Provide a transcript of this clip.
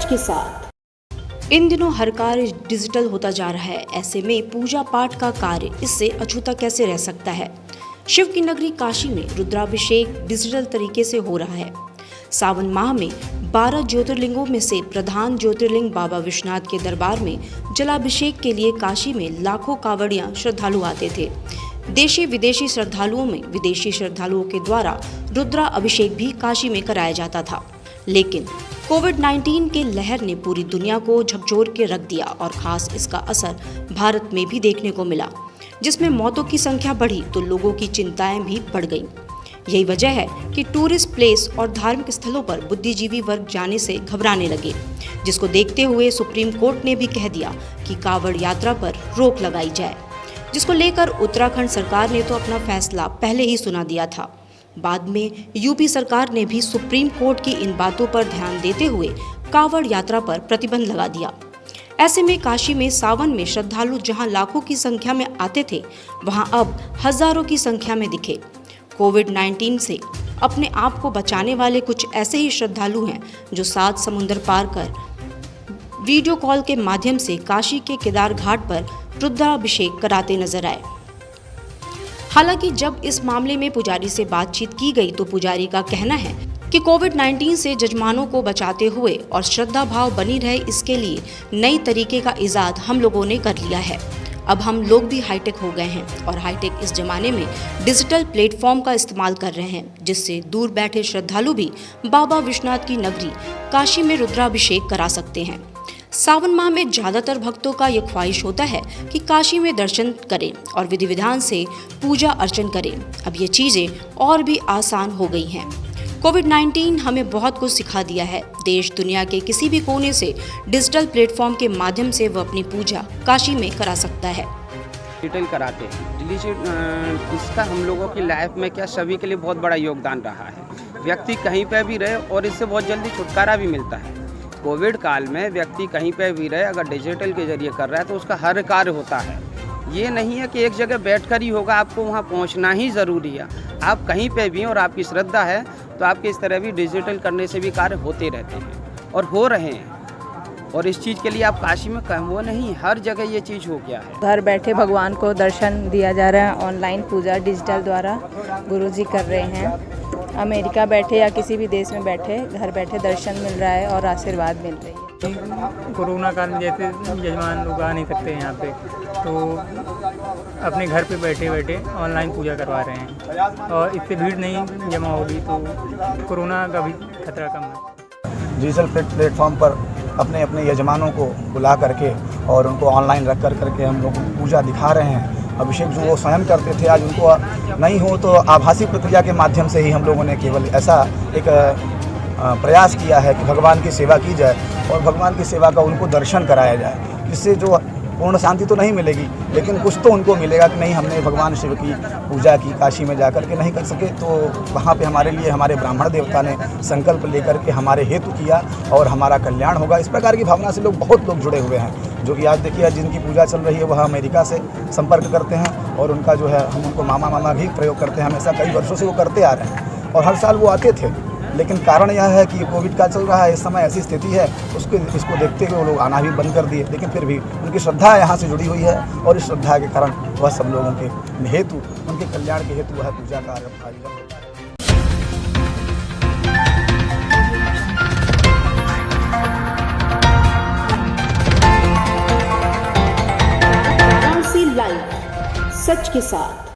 सच के साथ। इन दिनों हर कार्य डिजिटल होता जा रहा है। ऐसे में पूजा पाठ का कार्य इससे अछूता कैसे रह सकता है। शिव की नगरी काशी में रुद्राभिषेक डिजिटल तरीके से हो रहा है। सावन माह में 12 ज्योतिर्लिंगों में से प्रधान ज्योतिर्लिंग बाबा विश्वनाथ के दरबार में जलाभिषेक के लिए काशी में लाखों कांवड़िया श्रद्धालु आते थे। देशी विदेशी श्रद्धालुओं में विदेशी श्रद्धालुओं के द्वारा रुद्रा अभिषेक भी काशी में कराया जाता था। लेकिन कोविड-19 के लहर ने पूरी दुनिया को झकझोर के रख दिया और खास इसका असर भारत में भी देखने को मिला, जिसमें मौतों की संख्या बढ़ी तो लोगों की चिंताएं भी बढ़ गईं। यही वजह है कि टूरिस्ट प्लेस और धार्मिक स्थलों पर बुद्धिजीवी वर्ग जाने से घबराने लगे, जिसको देखते हुए सुप्रीम कोर्ट ने भी कह दिया कि कांवड़ यात्रा पर रोक लगाई जाए, जिसको लेकर उत्तराखंड सरकार ने तो अपना फैसला पहले ही सुना दिया था। बाद में यूपी सरकार ने भी सुप्रीम कोर्ट की इन बातों पर ध्यान देते हुए कांवड़ यात्रा पर प्रतिबंध लगा दिया। ऐसे में काशी में सावन में श्रद्धालु जहां लाखों की संख्या में आते थे, वहां अब हजारों की संख्या में दिखे। कोविड-19 से अपने आप को बचाने वाले कुछ ऐसे ही श्रद्धालु हैं जो 7 समुंदर पार कर वीडियो कॉल के माध्यम से काशी के केदार घाट पर रुद्राभिषेक कराते नजर आए। हालांकि जब इस मामले में पुजारी से बातचीत की गई तो पुजारी का कहना है कि कोविड-19 से जजमानों को बचाते हुए और श्रद्धा भाव बनी रहे, इसके लिए नई तरीके का इजाद हम लोगों ने कर लिया है। अब हम लोग भी हाईटेक हो गए हैं और हाईटेक इस जमाने में डिजिटल प्लेटफॉर्म का इस्तेमाल कर रहे हैं, जिससे दूर बैठे श्रद्धालु भी बाबा विश्वनाथ की नगरी काशी में रुद्राभिषेक करा सकते हैं। सावन माह में ज़्यादातर भक्तों का ये ख्वाहिश होता है कि काशी में दर्शन करें और विधि विधान से पूजा अर्चन करें। अब ये चीज़ें और भी आसान हो गई हैं। कोविड-19 हमें बहुत कुछ सिखा दिया है। देश दुनिया के किसी भी कोने से डिजिटल प्लेटफॉर्म के माध्यम से वह अपनी पूजा काशी में करा सकता है। डिजिटल कराते हैं, इसका हम लोगों की लाइफ में क्या सभी के लिए बहुत बड़ा योगदान रहा है। व्यक्ति कहीं पर भी रहे और इससे बहुत जल्दी छुटकारा भी मिलता है। कोविड काल में व्यक्ति कहीं पर भी रहे, अगर डिजिटल के जरिए कर रहा है तो उसका हर कार्य होता है। ये नहीं है कि एक जगह बैठकर ही होगा, आपको वहाँ पहुँचना ही ज़रूरी है। आप कहीं पे भी और आपकी श्रद्धा है तो आपके इस तरह भी डिजिटल करने से भी कार्य होते रहते हैं और हो रहे हैं। और इस चीज़ के लिए आप काशी में कम वो नहीं, हर जगह ये चीज़ हो गया है। घर बैठे भगवान को दर्शन दिया जा रहा है। ऑनलाइन पूजा डिजिटल द्वारा गुरुजी कर रहे हैं। अमेरिका बैठे या किसी भी देश में बैठे घर बैठे दर्शन मिल रहा है और आशीर्वाद मिल रही है। कोरोना काल में जैसे यजमान लोग आ नहीं सकते यहाँ पे, तो अपने घर पे बैठे बैठे ऑनलाइन पूजा करवा रहे हैं और इससे भीड़ नहीं जमा होगी तो कोरोना का भी खतरा कम है। डिजिटल प्लेटफॉर्म पर अपने अपने यजमानों को बुला करके और उनको ऑनलाइन रख करके हम लोग पूजा दिखा रहे हैं। अभिषेक जो वो स्वयं करते थे, आज उनको नहीं हो तो आभासी प्रक्रिया के माध्यम से ही हम लोगों ने केवल ऐसा एक प्रयास किया है कि भगवान की सेवा की जाए और भगवान की सेवा का उनको दर्शन कराया जाए, जिससे जो पूर्ण शांति तो नहीं मिलेगी लेकिन कुछ तो उनको मिलेगा कि नहीं, हमने भगवान शिव की पूजा की, काशी में जाकर के नहीं कर सके तो वहाँ पे हमारे लिए हमारे ब्राह्मण देवता ने संकल्प लेकर के हमारे हेतु किया और हमारा कल्याण होगा। इस प्रकार की भावना से बहुत लोग जुड़े हुए हैं, जो कि आज देखिए जिनकी पूजा चल रही है वह अमेरिका से संपर्क करते हैं और उनका जो है हम उनको मामा भी प्रयोग करते हैं। हमेशा कई वर्षों से वो करते आ रहे हैं और हर साल वो आते थे, लेकिन कारण यह है कि कोविड का चल रहा है, इस समय ऐसी स्थिति है, इसको देखते हुए वो लोग आना भी बंद कर दिए। लेकिन फिर भी उनकी श्रद्धा यहाँ से जुड़ी हुई है और इस श्रद्धा के कारण वह सब लोगों के हेतु, उनके कल्याण के हेतु वह पूजा का आयोजन होता है। लाइव सच के साथ।